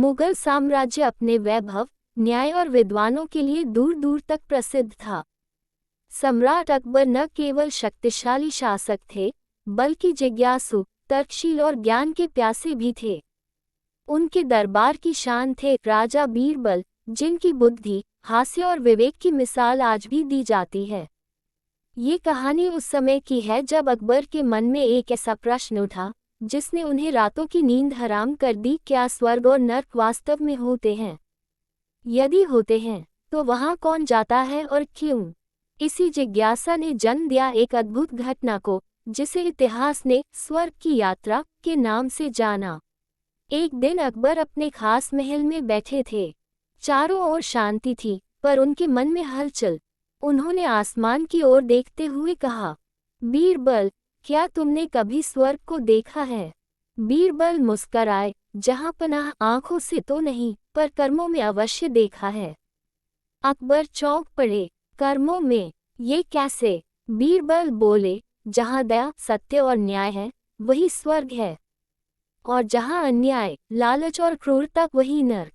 मुगल साम्राज्य अपने वैभव, न्याय और विद्वानों के लिए दूर दूर तक प्रसिद्ध था। सम्राट अकबर न केवल शक्तिशाली शासक थे, बल्कि जिज्ञासु, तर्कशील और ज्ञान के प्यासे भी थे। उनके दरबार की शान थे राजा बीरबल, जिनकी बुद्धि, हास्य और विवेक की मिसाल आज भी दी जाती है। ये कहानी उस समय की है जब अकबर के मन में एक ऐसा प्रश्न उठा जिसने उन्हें रातों की नींद हराम कर दी, क्या स्वर्ग और नर्क वास्तव में होते हैं? यदि होते हैं तो वहाँ कौन जाता है और क्यों? इसी जिज्ञासा ने जन्म दिया एक अद्भुत घटना को, जिसे इतिहास ने स्वर्ग की यात्रा के नाम से जाना। एक दिन अकबर अपने खास महल में बैठे थे। चारों ओर शांति थी, पर उनके मन में हलचल। उन्होंने आसमान की ओर देखते हुए कहा, बीरबल, क्या तुमने कभी स्वर्ग को देखा है? बीरबल मुस्कराए, जहां पनाह आंखों से तो नहीं, पर कर्मों में अवश्य देखा है। अकबर चौंक पड़े, कर्मों में? ये कैसे? बीरबल बोले, जहां दया, सत्य और न्याय है, वही स्वर्ग है, और जहां अन्याय, लालच और क्रूरता, वही नर्क।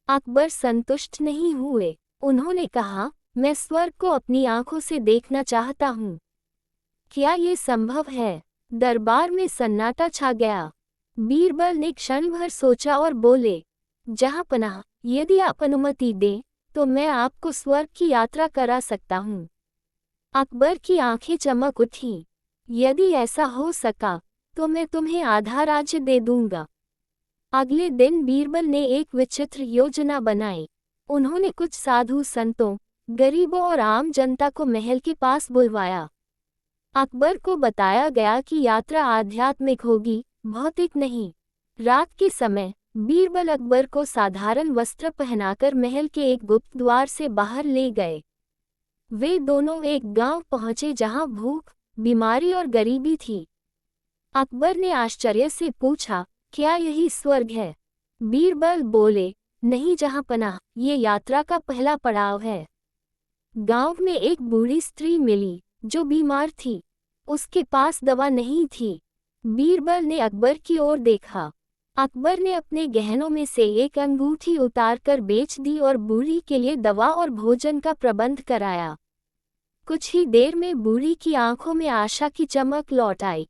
अकबर संतुष्ट नहीं हुए। उन्होंने कहा, मैं स्वर्ग को अपनी आंखों से देखना चाहता हूँ। क्या ये संभव है? दरबार में सन्नाटा छा गया। बीरबल ने क्षण भर सोचा और बोले, जहां पनाह, यदि आप अनुमति दें तो मैं आपको स्वर्ग की यात्रा करा सकता हूँ। अकबर की आंखें चमक उठीं। यदि ऐसा हो सका तो मैं तुम्हें आधा राज्य दे दूंगा। अगले दिन बीरबल ने एक विचित्र योजना बनाई। उन्होंने कुछ साधु संतों, गरीबों और आम जनता को महल के पास बुलवाया। अकबर को बताया गया कि यात्रा आध्यात्मिक होगी, भौतिक नहीं। रात के समय बीरबल अकबर को साधारण वस्त्र पहनाकर महल के एक गुप्त द्वार से बाहर ले गए। वे दोनों एक गांव पहुंचे जहां भूख, बीमारी और गरीबी थी। अकबर ने आश्चर्य से पूछा, क्या यही स्वर्ग है? बीरबल बोले, नहीं जहां पनाह, ये यात्रा का पहला पड़ाव है। गांव में एक बूढ़ी स्त्री मिली जो बीमार थी। उसके पास दवा नहीं थी। बीरबल ने अकबर की ओर देखा। अकबर ने अपने गहनों में से एक अंगूठी उतारकर बेच दी और बूढ़ी के लिए दवा और भोजन का प्रबंध कराया। कुछ ही देर में बूढ़ी की आंखों में आशा की चमक लौट आई।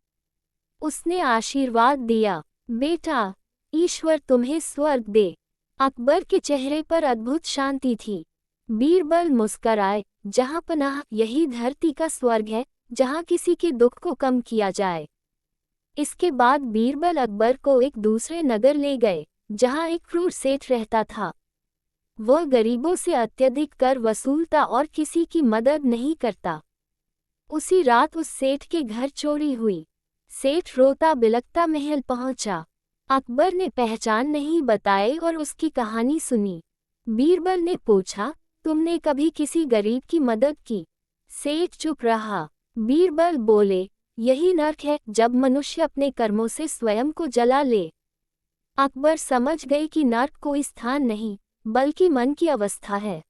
उसने आशीर्वाद दिया, बेटा, ईश्वर तुम्हें स्वर्ग दे। अकबर के चेहरे पर अद्भुत शांति थी। बीरबल मुस्कराए, जहां पनाह, यही धरती का स्वर्ग है, जहां किसी के दुख को कम किया जाए। इसके बाद बीरबल अकबर को एक दूसरे नगर ले गए, जहां एक क्रूर सेठ रहता था। वह गरीबों से अत्यधिक कर वसूलता और किसी की मदद नहीं करता। उसी रात उस सेठ के घर चोरी हुई। सेठ रोता बिलखता महल पहुंचा। अकबर ने पहचान नहीं बताई और उसकी कहानी सुनी। बीरबल ने पूछा, तुमने कभी किसी गरीब की मदद की? सेठ चुप रहा। बीरबल बोले, यही नर्क है, जब मनुष्य अपने कर्मों से स्वयं को जला ले। अकबर समझ गए कि नर्क कोई स्थान नहीं, बल्कि मन की अवस्था है।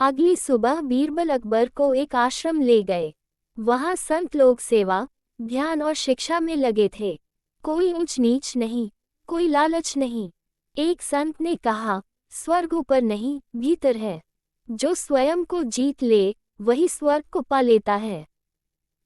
अगली सुबह बीरबल अकबर को एक आश्रम ले गए। वहां संत लोग सेवा, ध्यान और शिक्षा में लगे थे। कोई ऊंच नीच नहीं, कोई लालच नहीं। एक संत ने कहा, स्वर्ग ऊपर नहीं, भीतर है। जो स्वयं को जीत ले, वही स्वर्ग को पा लेता है।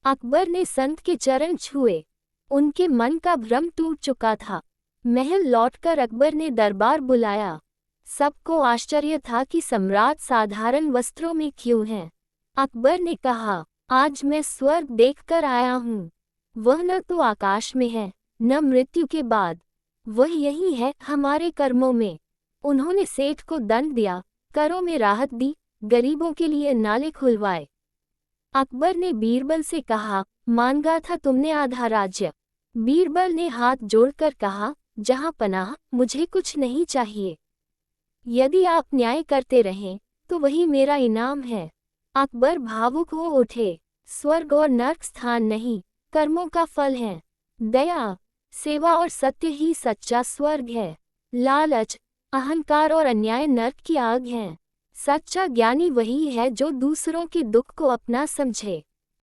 अकबर ने संत के चरण छुए। उनके मन का भ्रम टूट चुका था। महल लौटकर अकबर ने दरबार बुलाया। सबको आश्चर्य था कि सम्राट साधारण वस्त्रों में क्यों है। अकबर ने कहा, आज मैं स्वर्ग देखकर आया हूँ। वह न तो आकाश में है, न मृत्यु के बाद। वह यही है, हमारे कर्मों में। उन्होंने सेठ को दंड दिया, करों में राहत दी, गरीबों के लिए नाले खुलवाए। अकबर ने बीरबल से कहा, मांगा था तुमने आधा राज्य। बीरबल ने हाथ जोड़कर कहा, जहां पनाह, मुझे कुछ नहीं चाहिए। यदि आप न्याय करते रहें तो वही मेरा इनाम है। अकबर भावुक हो उठे। स्वर्ग और नर्क स्थान नहीं, कर्मों का फल है। दया, सेवा और सत्य ही सच्चा स्वर्ग है। लालच, अहंकार और अन्याय नर्क की आग हैं। सच्चा ज्ञानी वही है जो दूसरों के दुख को अपना समझे।